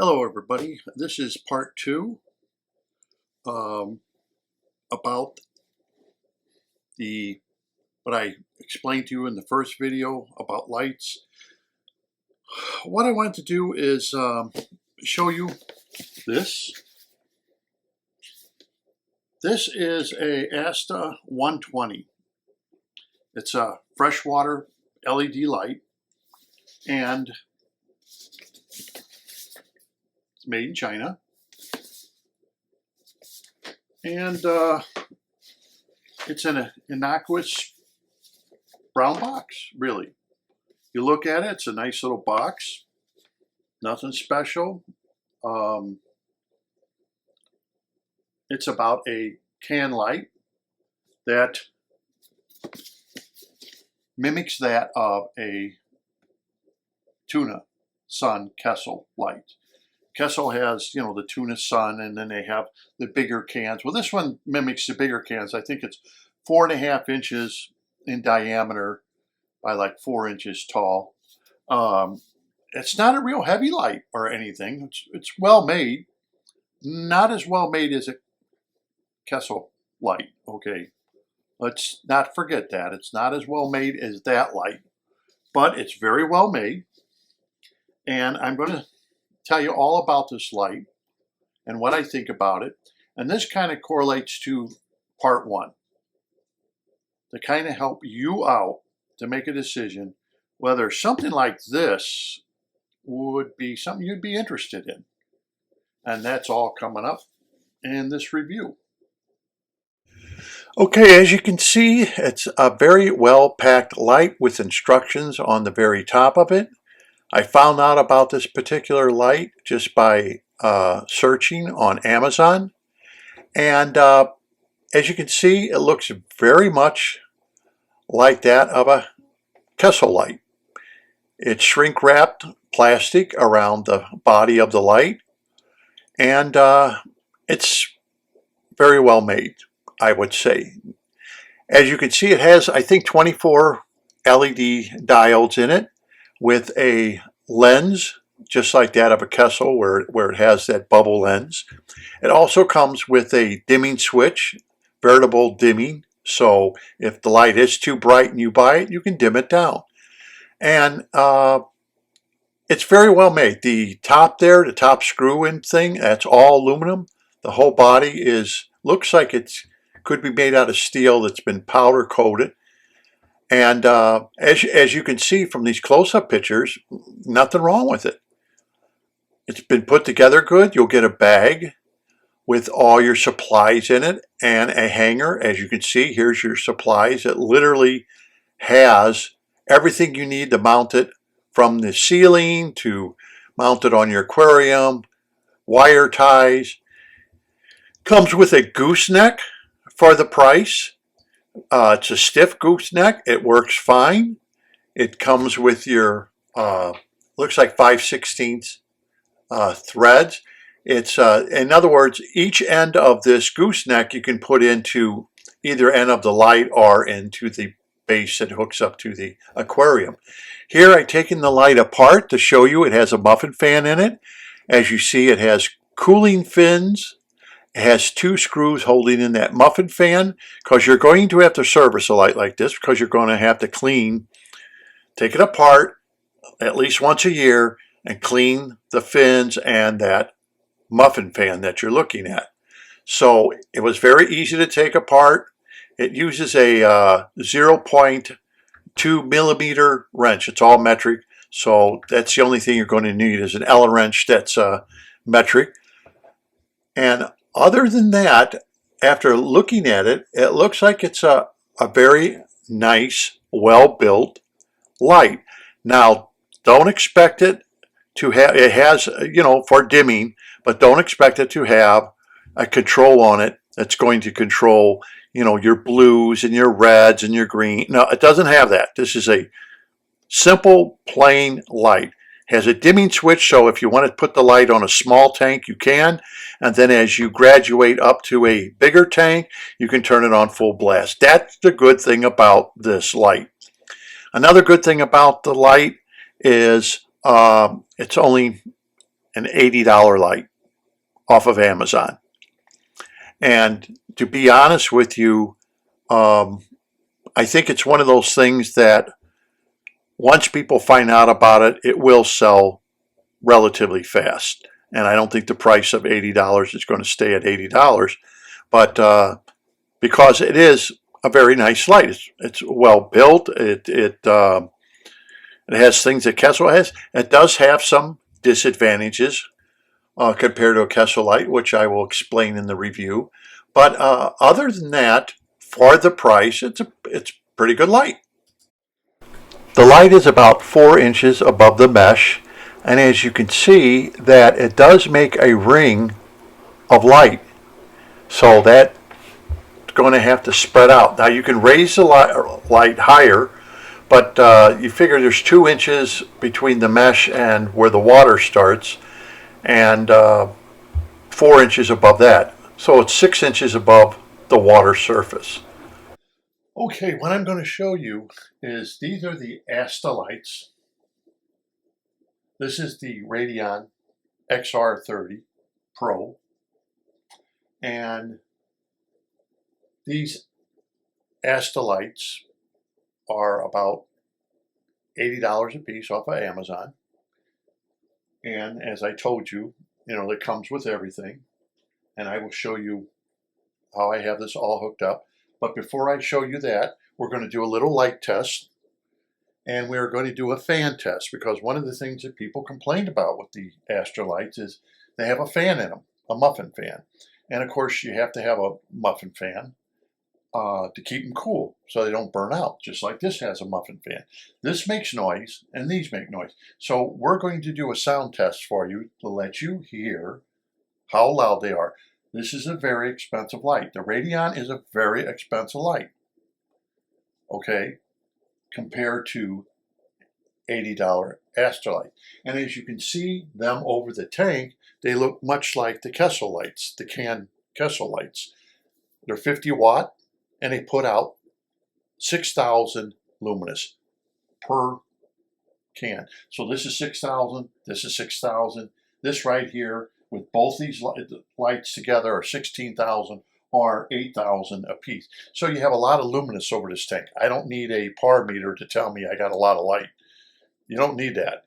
Hello everybody, this is part two about what I explained to you in the first video about lights. What I want to do is show you this. This is a Asta 120. It's a freshwater LED light, and it's made in China. And it's an innocuous brown box, really. You look at it, it's a nice little box. Nothing special. It's about a can light that mimics that of a tuna sun Kessel light. Kessel has, the tuna sun, and then they have the bigger cans. Well, this one mimics the bigger cans. I think it's 4.5 inches in diameter by like 4 inches tall. It's not a real heavy light or anything. It's well made. Not as well made as a Kessel light, okay? Let's not forget that. It's not as well made as that light, but it's very well made. And I'm going to tell you all about this light and what I think about it. And this kind of correlates to part one, to kind of help you out to make a decision whether something like this would be something you'd be interested in. And that's all coming up in this review. Okay, as you can see, it's a very well-packed light with instructions on the very top of it. I found out about this particular light just by searching on Amazon. And as you can see, it looks very much like that of a Kessel light. It's shrink-wrapped plastic around the body of the light. And it's very well made, I would say. As you can see, it has, I think, 24 LED diodes in it with a lens, just like that of a Kessel, where it has that bubble lens. It also comes with a dimming switch, veritable dimming. So if the light is too bright and you buy it, you can dim it down. And it's very well made. The top there, the top screw-in thing, that's all aluminum. The whole body looks like it could be made out of steel that's been powder coated. And as you can see from these close-up pictures, nothing wrong with it. It's been put together good. You'll get a bag with all your supplies in it and a hanger. As you can see, here's your supplies. It literally has everything you need to mount it, from the ceiling to mount it on your aquarium, wire ties. Comes with a gooseneck for the price. It's a stiff gooseneck. It works fine. It comes with your, looks like 5/16 threads. It's, in other words, each end of this gooseneck you can put into either end of the light or into the base that hooks up to the aquarium. Here I've taken the light apart to show you. It has a muffin fan in it. As you see, it has cooling fins. It has 2 screws holding in that muffin fan, because you're going to have to service a light like this, because you're going to have to take it apart at least once a year and clean the fins and that muffin fan that you're looking at. So it was very easy to take apart. It uses a 0.2 millimeter wrench. It's all metric, so that's the only thing you're going to need is an Allen wrench that's metric. And other than that, after looking at it, it looks like it's a very nice, well-built light. Now, don't expect it to have, it has, for dimming, but don't expect it to have a control on it that's going to control, your blues and your reds and your green. No, it doesn't have that. This is a simple, plain light. Has a dimming switch, so if you want to put the light on a small tank, you can. And then as you graduate up to a bigger tank, you can turn it on full blast. That's the good thing about this light. Another good thing about the light is it's only an $80 light off of Amazon. And to be honest with you, I think it's one of those things that once people find out about it, it will sell relatively fast. And I don't think the price of $80 is going to stay at $80. But because it is a very nice light, it's well built. It has things that Kessil has. It does have some disadvantages compared to a Kessil light, which I will explain in the review. But other than that, for the price, it's pretty good light. The light is about 4 inches above the mesh, and as you can see that it does make a ring of light. So that's going to have to spread out. Now you can raise the light higher, but you figure there's 2 inches between the mesh and where the water starts, and 4 inches above that. So it's 6 inches above the water surface. Okay, what I'm going to show you is these are the Asta lights. This is the Radion XR30 Pro. And these Asta lights are about $80 a piece off of Amazon. And as I told you, it comes with everything. And I will show you how I have this all hooked up. But before I show you that, we're going to do a little light test, and we're going to do a fan test, because one of the things that people complained about with the Asta lights is they have a fan in them, a muffin fan. And of course you have to have a muffin fan to keep them cool so they don't burn out, just like this has a muffin fan. This makes noise and these make noise. So we're going to do a sound test for you to let you hear how loud they are. This is a very expensive light. The Radion is a very expensive light, okay, compared to $80 Asta light. And as you can see them over the tank, they look much like the Kessil lights, the can Kessil lights. They're 50 watt and they put out 6,000 luminous per can. So this is 6,000, this is 6,000. This right here with both these lights together are 16,000 or 8,000 a piece. So you have a lot of luminous over this tank. I don't need a par meter to tell me I got a lot of light. You don't need that,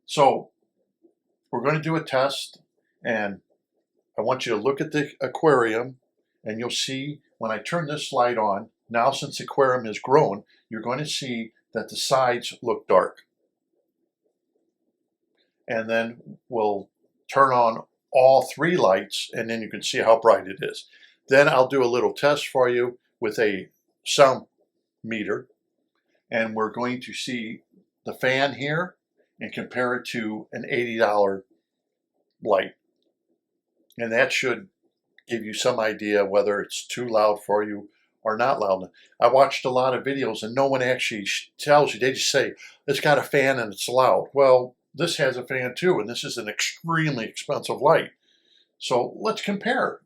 so we're going to do a test, and I want you to look at the aquarium, and you'll see when I turn this light on, now since the aquarium has grown, you're going to see that the sides look dark. And then we'll turn on all 3 lights, and then you can see how bright it is. Then I'll do a little test for you with a sound meter, and we're going to see the fan here and compare it to an $80 light. And that should give you some idea whether it's too loud for you or not loud enough. I watched a lot of videos and no one actually tells you. They just say, it's got a fan and it's loud. Well, this has a fan too, and this is an extremely expensive light. So let's compare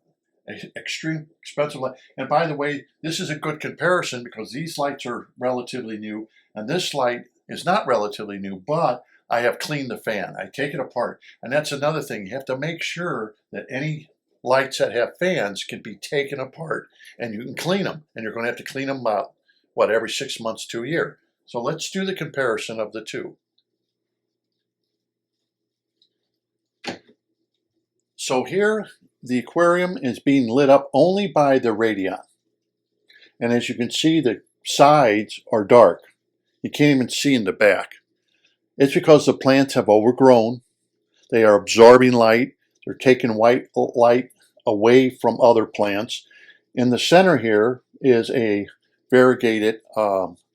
an extreme expensive light. And by the way, this is a good comparison because these lights are relatively new, and this light is not relatively new, but I have cleaned the fan. I take it apart. And that's another thing. You have to make sure that any lights that have fans can be taken apart, and you can clean them. And you're going to have to clean them out, every 6 months to a year. So let's do the comparison of the two. So here, the aquarium is being lit up only by the Radion. And as you can see, the sides are dark. You can't even see in the back. It's because the plants have overgrown. They are absorbing light. They're taking white light away from other plants. In the center here is a variegated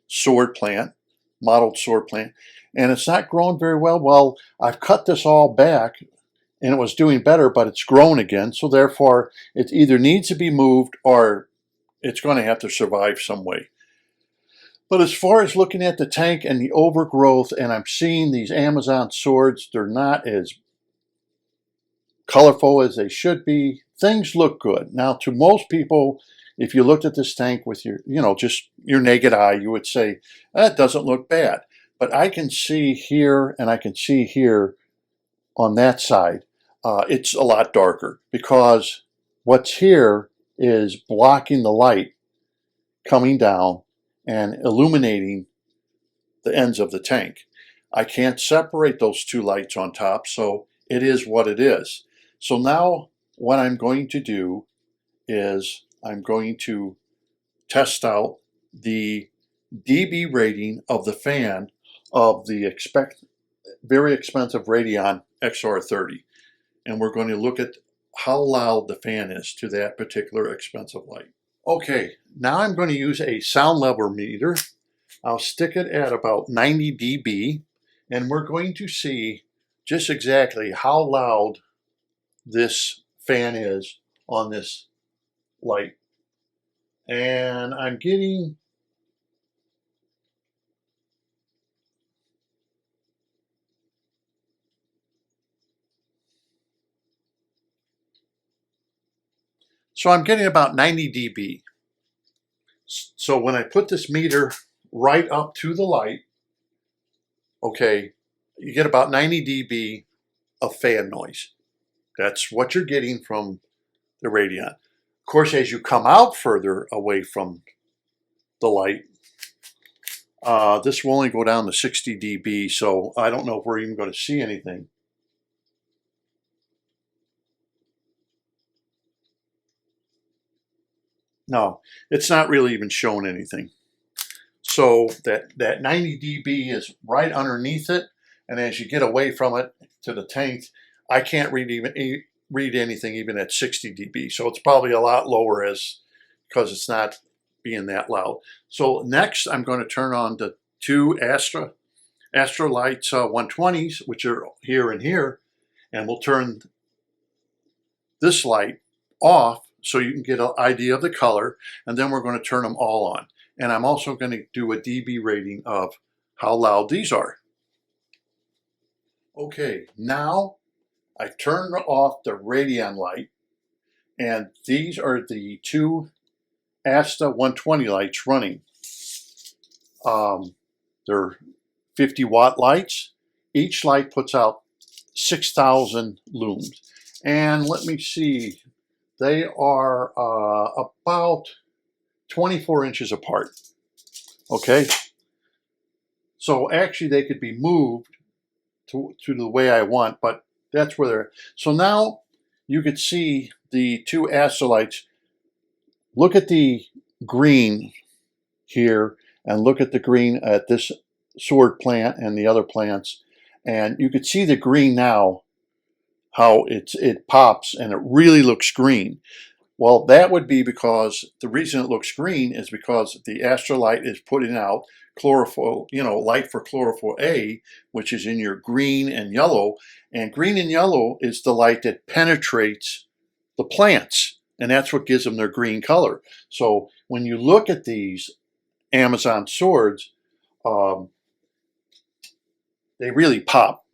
sword plant, mottled sword plant. And it's not growing very well. Well, I've cut this all back, and it was doing better, but it's grown again. So therefore, it either needs to be moved or it's going to have to survive some way. But as far as looking at the tank and the overgrowth, and I'm seeing these Amazon swords, they're not as colorful as they should be. Things look good. Now, to most people, if you looked at this tank with your, just your naked eye, you would say, that doesn't look bad. but I can see here and I can see here on that side. It's a lot darker because what's here is blocking the light coming down and illuminating the ends of the tank. I can't separate those two lights on top, so it is what it is. So now what I'm going to do is I'm going to test out the dB rating of the fan of the very expensive Radion XR30. And we're going to look at how loud the fan is to that particular expensive light. Okay, now I'm going to use a sound level meter. I'll stick it at about 90 dB, and we're going to see just exactly how loud this fan is on this light. And I'm getting about 90 dB. So when I put this meter right up to the light, okay, you get about 90 dB of fan noise. That's what you're getting from the Radion. Of course, as you come out further away from the light, this will only go down to 60 dB, so I don't know if we're even going to see anything. No, it's not really even showing anything. So that 90 dB is right underneath it, and as you get away from it to the tank, I can't read anything even at 60 dB. So it's probably a lot lower because it's not being that loud. So next I'm going to turn on the two Asta Lights 120s, which are here and here, and we'll turn this light off so you can get an idea of the color, and then we're going to turn them all on. And I'm also going to do a dB rating of how loud these are. Okay, now I've turned off the Radion light, and these are the two Asta 120 lights running. They're 50-watt lights. Each light puts out 6,000 lumens. And let me see, they are about 24 inches apart. Okay, so actually they could be moved to the way I want, but that's where they're. So now you could see the two Asta lights. Look at the green here, and look at the green at this sword plant and the other plants, and you could see the green now, how it pops and it really looks green. Well, that would be because the reason it looks green is because the Asta light is putting out chlorophyll, light for chlorophyll A, which is in your green and yellow. And green and yellow is the light that penetrates the plants, and that's what gives them their green color. So when you look at these Amazon swords, they really pop.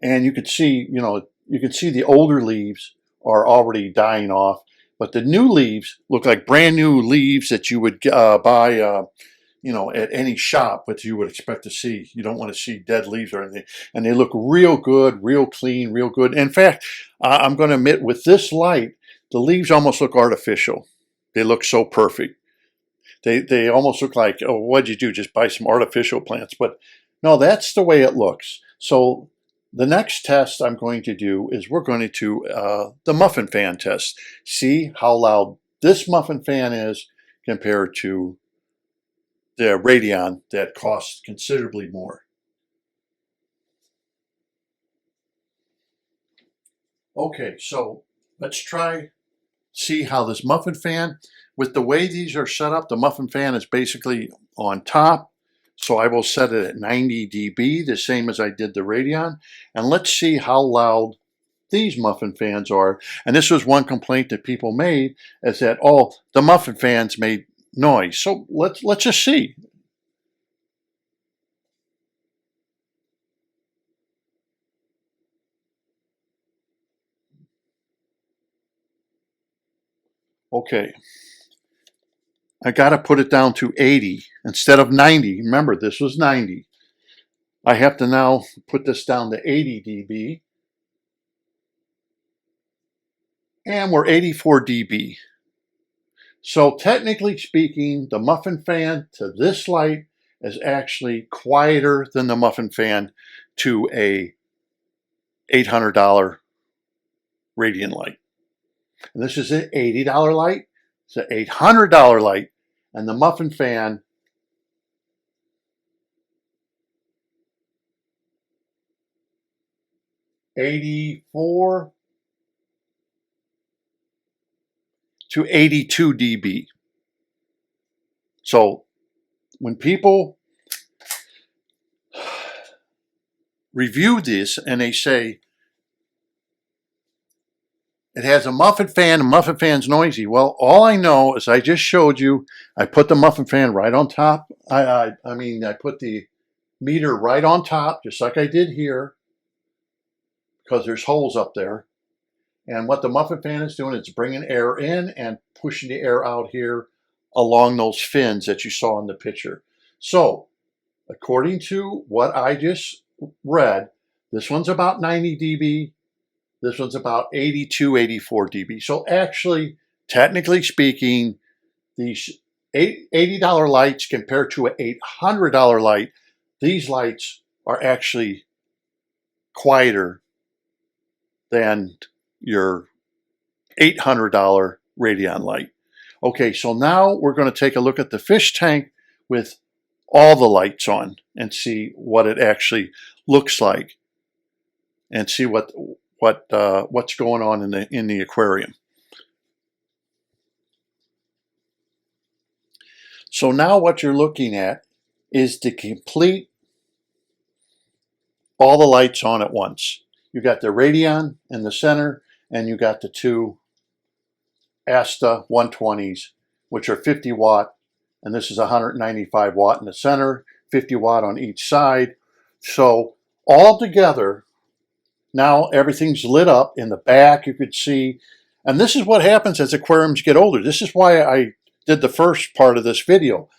And you could see, you can see the older leaves are already dying off. But the new leaves look like brand new leaves that you would buy, at any shop, but you would expect to see. You don't want to see dead leaves or anything. And they look real good, real clean, real good. In fact, I'm going to admit, with this light, the leaves almost look artificial. They look so perfect. They almost look like, oh, what'd you do? Just buy some artificial plants. But no, that's the way it looks. So the next test I'm going to do is we're going to do the Muffin Fan test. See how loud this Muffin Fan is compared to the Radion that costs considerably more. Okay, so let's see how this Muffin Fan, with the way these are set up, the Muffin Fan is basically on top. So I will set it at 90 dB, the same as I did the Radion. And let's see how loud these Muffin Fans are. And this was one complaint that people made, is that, oh, the Muffin Fans made noise. So let's just see. Okay. I got to put it down to 80 instead of 90. Remember, this was 90. I have to now put this down to 80 dB. And we're 84 dB. So technically speaking, the Muffin Fan to this light is actually quieter than the Muffin Fan to a $800 radiant light. And this is an $80 light. It's an $800 light. And the Muffin Fan $84 to 82 dB. So when people review this and they say it has a Muffin Fan and Muffin Fan's noisy, well, all I know is I just showed you, I put the Muffin Fan right on top. I put the meter right on top, just like I did here, because there's holes up there. And what the Muffin Fan is doing is bringing air in and pushing the air out here along those fins that you saw in the picture. So, according to what I just read, this one's about 90 dB. This one's about 82, 84 dB. So actually, technically speaking, these $80 lights compared to an $800 light, these lights are actually quieter than your $800 Radion light. Okay, so now we're going to take a look at the fish tank with all the lights on and see what it actually looks like and see what's going on in the aquarium. So now what you're looking at is to complete all the lights on at once. You got the Radion in the center, and you got the two Asta 120s, which are 50 watt, and this is 195 watt in the center, 50 watt on each side. So all together, now everything's lit up. In the back you could see, and this is what happens as aquariums get older. This is why I did the first part of this video.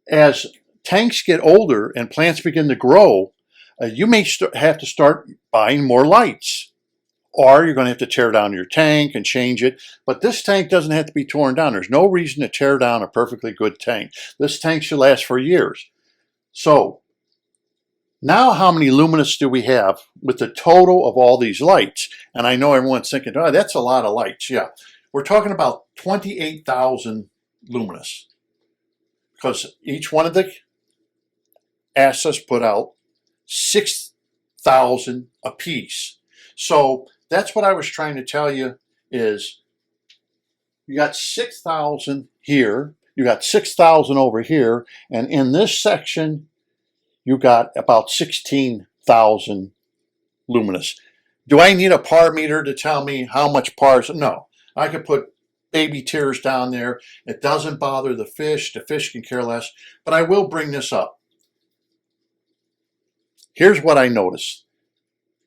As tanks get older and plants begin to grow, you may have to start buying more lights, or you're going to have to tear down your tank and change it. But this tank doesn't have to be torn down. There's no reason to tear down a perfectly good tank. This tank should last for years. So now how many luminous do we have with the total of all these lights? And I know everyone's thinking, oh, that's a lot of lights. Yeah, we're talking about 28,000 luminous, because each one of the Astas put out 6,000 a piece. So that's what I was trying to tell you, is you got 6,000 here, you got 6,000 over here, and in this section you got about 16,000 luminous. Do I need a par meter to tell me how much pars? No. I could put baby tears down there. It doesn't bother the fish. The fish can care less. But I will bring this up. Here's what I noticed.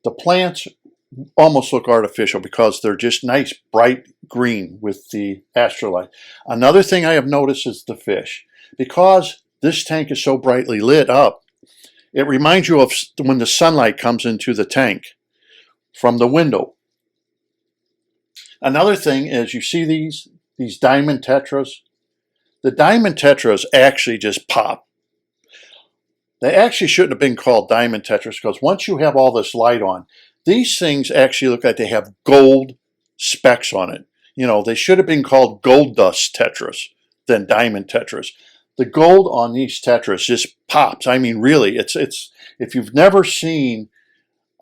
The plants almost look artificial because they're just nice bright green with the astrolight. Another thing I have noticed is the fish. Because this tank is so brightly lit up, it reminds you of when the sunlight comes into the tank from the window. Another thing is, you see these diamond tetras? The diamond tetras actually just pop. They actually shouldn't have been called diamond tetras, because once you have all this light on, these things actually look like they have gold specks on it. You know, they should have been called gold dust tetras than diamond tetras. The gold on these tetras just pops. I mean, really, it's if you've never seen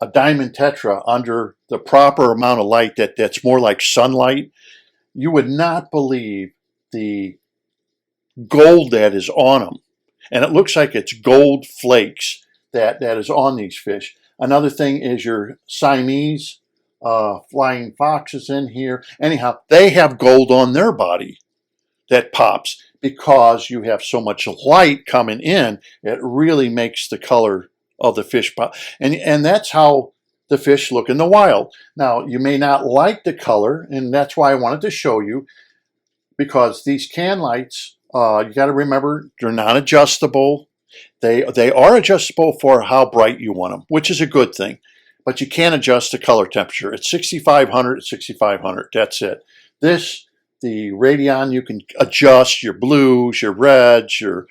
a diamond tetra under the proper amount of light that's more like sunlight, you would not believe the gold that is on them. And it looks like it's gold flakes that is on these fish. Another thing is your Siamese flying foxes in here. Anyhow, they have gold on their body that pops because you have so much light coming in. It really makes the color of the fish pop. And that's how the fish look in the wild. Now, you may not like the color, and that's why I wanted to show you, because these can lights, you got to remember, they're not adjustable. They are adjustable for how bright you want them, which is a good thing. But you can't adjust the color temperature. It's 6500 at 6500. That's it. This, the Radion, you can adjust your blues, your reds, your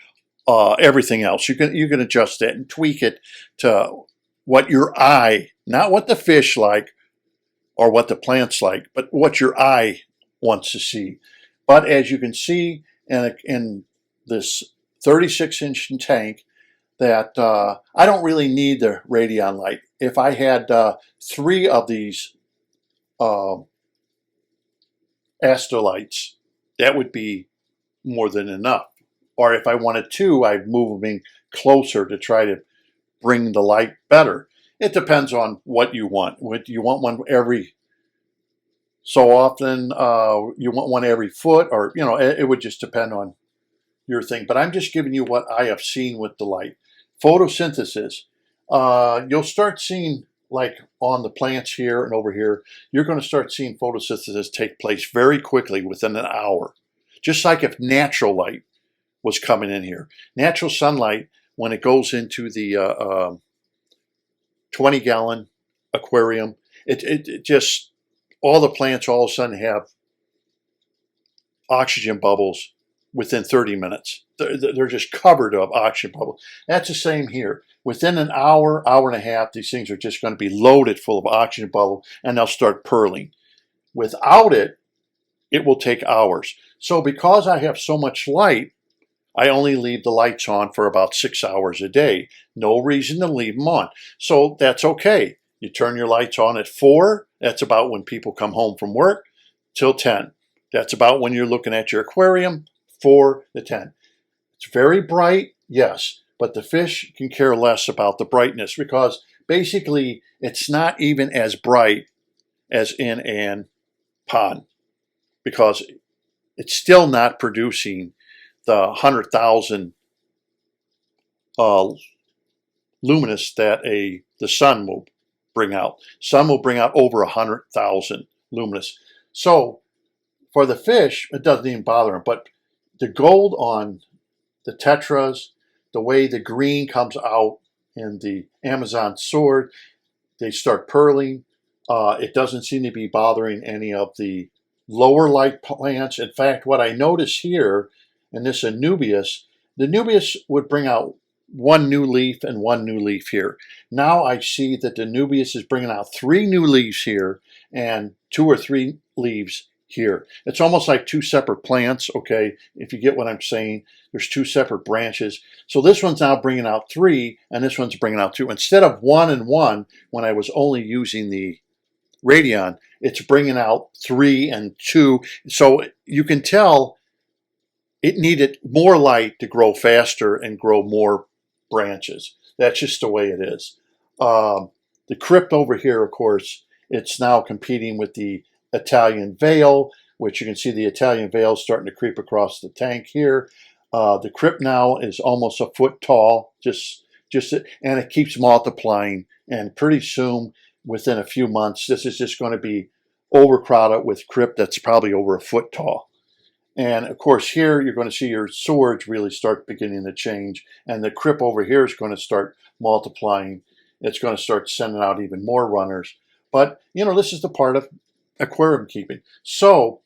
everything else. You can adjust that and tweak it to what your eye, not what the fish like or what the plants like, but what your eye wants to see. But as you can see in this 36-inch tank, that I don't really need the Radion light. If I had 3 of these Asta lights, that would be more than enough. Or if I wanted 2, I'd move them in closer to try to bring the light better. It depends on what you want. Would you want one every so often? You want one every foot? Or, you know, it would just depend on your thing. But I'm just giving you what I have seen with the light. Photosynthesis. You'll start seeing, like on the plants here and over here, you're going to start seeing photosynthesis take place very quickly within an hour. Just like if natural light was coming in here. Natural sunlight, when it goes into the 20-gallon aquarium, it just, all the plants all of a sudden have oxygen bubbles within 30 minutes. They're just covered of oxygen bubbles. That's the same here. Within an hour, hour and a half, these things are just going to be loaded full of oxygen bubbles, and they'll start pearling. Without it, it will take hours. So because I have so much light, I only leave the lights on for about 6 hours a day. No reason to leave them on. So that's okay. You turn your lights on at 4. That's about when people come home from work, till 10. That's about when you're looking at your aquarium, 4 to 10. It's very bright, yes, but the fish can care less about the brightness because basically it's not even as bright as in an pond because it's still not producing the 100,000 luminous that the sun will bring out. Sun will bring out over 100,000 luminous. So for the fish, it doesn't even bother them. But the gold on the tetras, the way the green comes out in the Amazon sword, they start pearling. It doesn't seem to be bothering any of the lower light plants. In fact, what I notice here in this Anubias, the Anubias would bring out 1 new leaf and 1 new leaf here. Now I see that the Anubias is bringing out 3 new leaves here and 2 or 3 leaves here. It's almost like 2 separate plants, okay, if you get what I'm saying. There's 2 separate branches. So this one's now bringing out 3, and this one's bringing out 2. Instead of 1 and 1, when I was only using the Radion, it's bringing out 3 and 2. So you can tell it needed more light to grow faster and grow more branches. That's just the way it is. The crypt over here, of course, it's now competing with the Italian veil, which you can see the Italian veil starting to creep across the tank here. The crypt now is almost a foot tall, and it keeps multiplying. And pretty soon, within a few months, this is just going to be overcrowded with crypt that's probably over a foot tall. And of course here you're going to see your swords really start beginning to change, and the crypt over here is going to start multiplying. It's going to start sending out even more runners. But you know, this is the part of aquarium keeping. So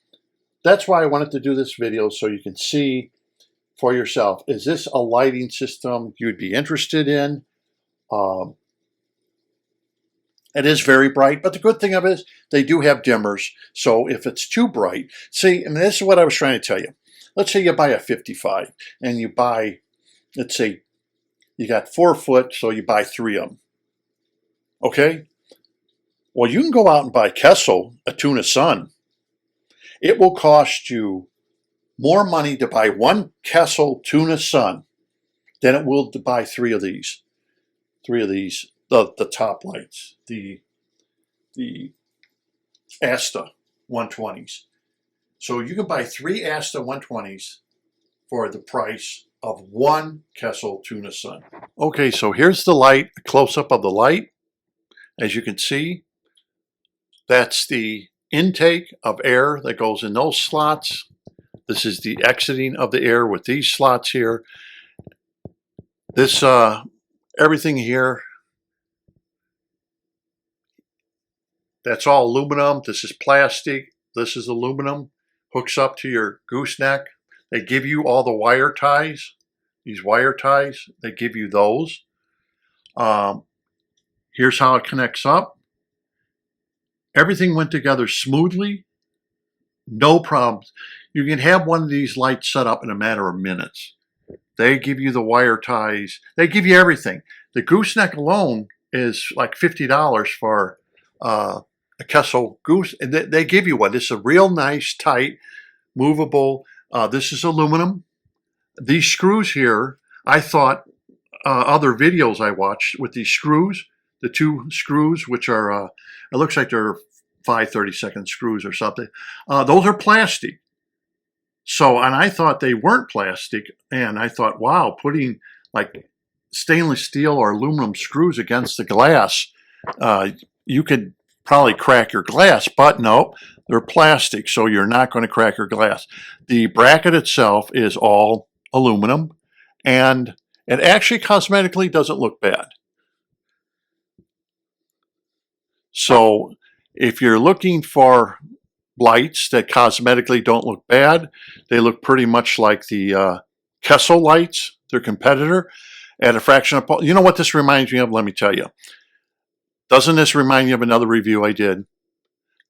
that's why I wanted to do this video, so you can see for yourself, is this a lighting system you'd be interested in? It is very bright, but the good thing of it is they do have dimmers. So if it's too bright, see, and this is what I was trying to tell you. Let's say you buy a 55 and you buy, let's say you got 4 foot, so you buy 3 of them. Okay? Well, you can go out and buy Kessel, a tuna sun. It will cost you more money to buy 1 Kessel tuna sun than it will to buy 3 of these. 3 of these. The top lights, the Asta 120s. So you can buy 3 Asta 120s for the price of 1 Kessel tuna sun. Okay, so here's the light, a close-up of the light. As you can see, that's the intake of air that goes in those slots. This is the exiting of the air with these slots here. This, everything here, that's all aluminum. This is plastic. This is aluminum. Hooks up to your gooseneck. They give you all the wire ties. These wire ties, they give you those. Here's how it connects up. Everything went together smoothly. No problems. You can have one of these lights set up in a matter of minutes. They give you the wire ties. They give you everything. The gooseneck alone is like $50 for a Kessel goose. And they give you one. This is a real nice, tight, movable. This is aluminum. These screws here, I thought other videos I watched with these screws, the two screws, which are, it looks like they're 5/32 screws or something. Those are plastic. So, and I thought they weren't plastic. And I thought, wow, putting like stainless steel or aluminum screws against the glass, you could probably crack your glass, but no, they're plastic, so you're not going to crack your glass. The bracket itself is all aluminum, and it actually cosmetically doesn't look bad. So if you're looking for lights that cosmetically don't look bad, they look pretty much like the Kessel lights, their competitor, at a fraction of, you know what this reminds me of? Let me tell you. Doesn't this remind you of another review I did?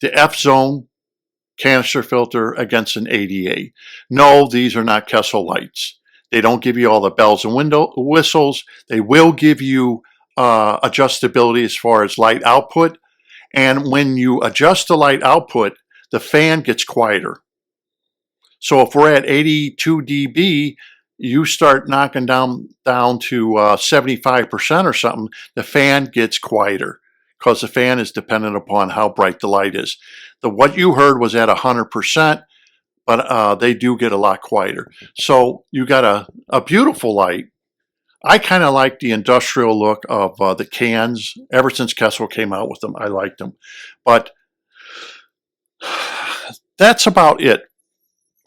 The F-Zone canister filter against an ADA. No, these are not Kessel lights. They don't give you all the bells and whistles. They will give you adjustability as far as light output. And when you adjust the light output, the fan gets quieter. So if we're at 82 dB, you start knocking down to 75% or something, the fan gets quieter because the fan is dependent upon how bright the light is. What you heard was at 100%, but they do get a lot quieter. So you got a beautiful light. I kind of like the industrial look of the cans. Ever since Kessel came out with them, I liked them. But that's about it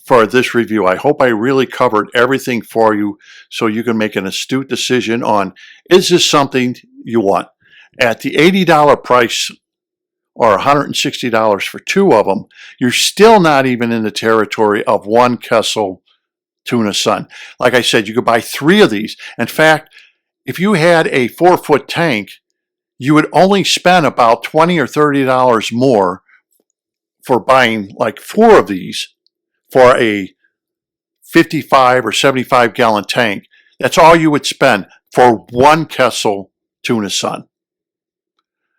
for this review. I hope I really covered everything for you so you can make an astute decision on, is this something you want? At the $80 price or $160 for two of them, you're still not even in the territory of one Kessel Tuna Sun. Like I said, you could buy three of these. In fact, if you had a 4-foot tank, you would only spend about $20 or $30 more for buying like four of these for a 55 or 75 gallon tank. That's all you would spend for one Kessel Tuna Sun.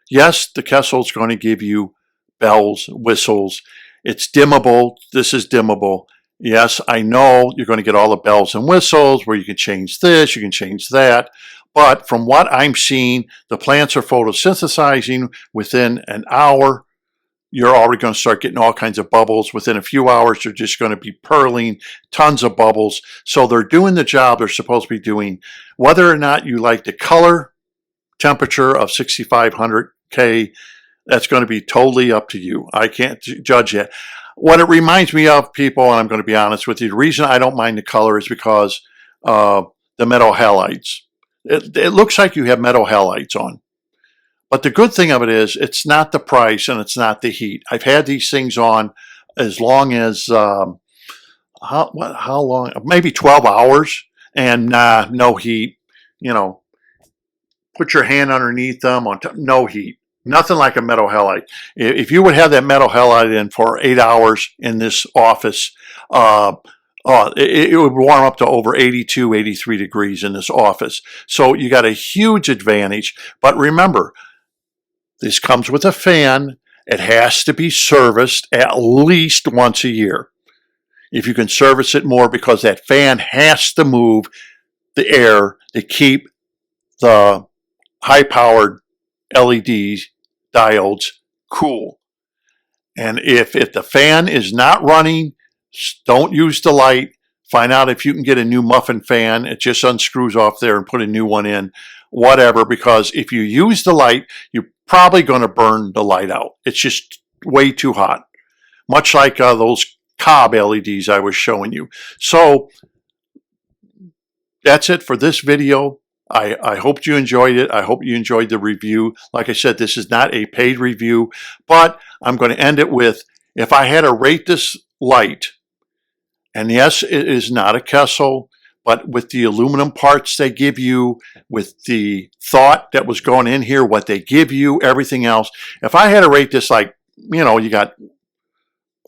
Yes, the Kessel is going to give you bells, whistles. It's dimmable. This is dimmable. Yes, I know you're going to get all the bells and whistles where you can change this, you can change that. But from what I'm seeing, the plants are photosynthesizing within an hour. You're already going to start getting all kinds of bubbles. Within a few hours, they're just going to be purling, tons of bubbles. So they're doing the job they're supposed to be doing. Whether or not you like the color, temperature of 6500 K, that's going to be totally up to you. I can't judge it. What it reminds me of, people, and I'm going to be honest with you, the reason I don't mind the color is because the metal halides. It looks like you have metal halides on. But the good thing of it is it's not the price and it's not the heat. I've had these things on as long as, how long? Maybe 12 hours and no heat. You know, put your hand underneath them, no heat. Nothing like a metal halide. If you would have that metal halide in for 8 hours in this office, it would warm up to over 82, 83 degrees in this office. So you got a huge advantage. But remember, this comes with a fan. It has to be serviced at least once a year. If you can service it more, because that fan has to move the air to keep the high-powered LEDs, diodes, cool. And if the fan is not running, don't use the light. Find out if you can get a new Muffin Fan. It just unscrews off there and put a new one in, whatever, because if you use the light, you're probably going to burn the light out. It's just way too hot, much like those COB LEDs I was showing you. So that's it for this video. I hope you enjoyed it. I hope you enjoyed the review. Like I said, this is not a paid review, but I'm going to end it with, if I had to rate this light, and yes, it is not a Kessel, but with the aluminum parts they give you, with the thought that was going in here, what they give you, everything else. If I had to rate this, like, you know, you got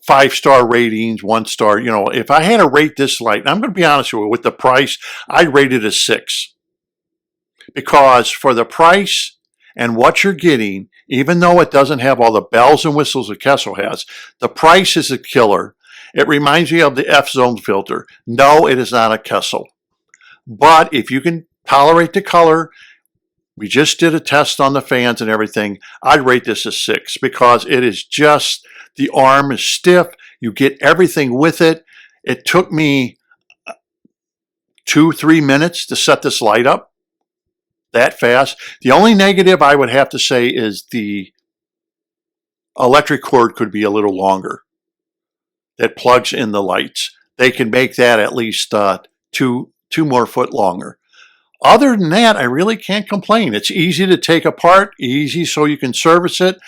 5-star ratings, 1 star, you know, if I had to rate this light, and I'm going to be honest with the price, I'd rate it a 6. Because for the price and what you're getting, even though it doesn't have all the bells and whistles a Kessel has, the price is a killer. It reminds me of the F-zone filter. No, it is not a Kessel. But if you can tolerate the color, we just did a test on the fans and everything, I'd rate this a 6 because it is just, the arm is stiff. You get everything with it. It took me 2-3 minutes to set this light up. That fast. The only negative I would have to say is the electric cord could be a little longer that plugs in the lights. They can make that at least two more foot longer. Other than that, I really can't complain. It's easy to take apart, easy so you can service it.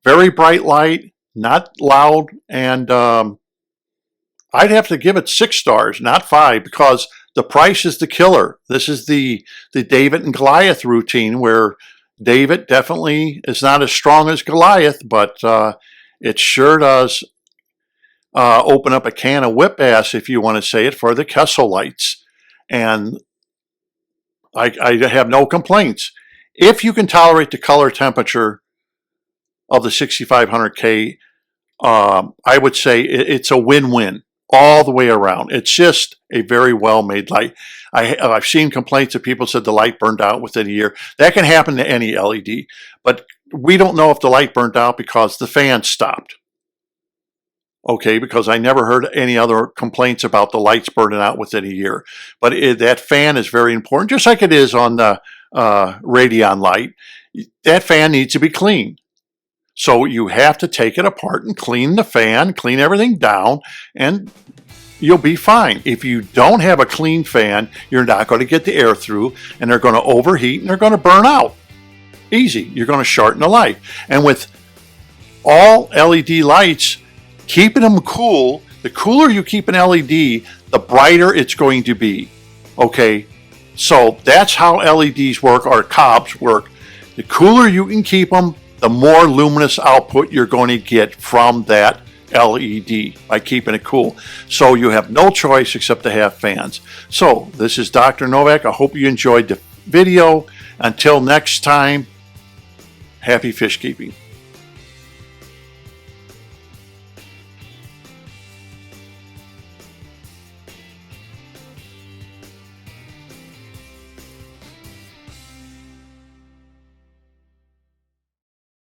Very bright light, not loud, and I'd have to give it 6 stars, not 5, because the price is the killer. This is the David and Goliath routine, where David definitely is not as strong as Goliath, but it sure does open up a can of whip ass, if you want to say it, for the Kessel lights. And I have no complaints. If you can tolerate the color temperature of the 6500K, I would say it's a win-win all the way around. It's just a very well-made light. I've seen complaints of people said the light burned out within a year. That can happen to any LED, but we don't know if the light burned out because the fan stopped. Okay, because I never heard any other complaints about the lights burning out within a year. But that fan is very important, just like it is on the Radeon light. That fan needs to be cleaned. So you have to take it apart and clean the fan, clean everything down, and you'll be fine. If you don't have a clean fan, you're not going to get the air through, and they're going to overheat and they're going to burn out. Easy. You're going to shorten the life. And with all LED lights, keeping them cool, the cooler you keep an LED, the brighter it's going to be. Okay? So that's how LEDs work, or COBs work. The cooler you can keep them, the more luminous output you're going to get from that LED by keeping it cool. So you have no choice except to have fans. So this is Dr. Novak. I hope you enjoyed the video. Until next time, happy fish keeping.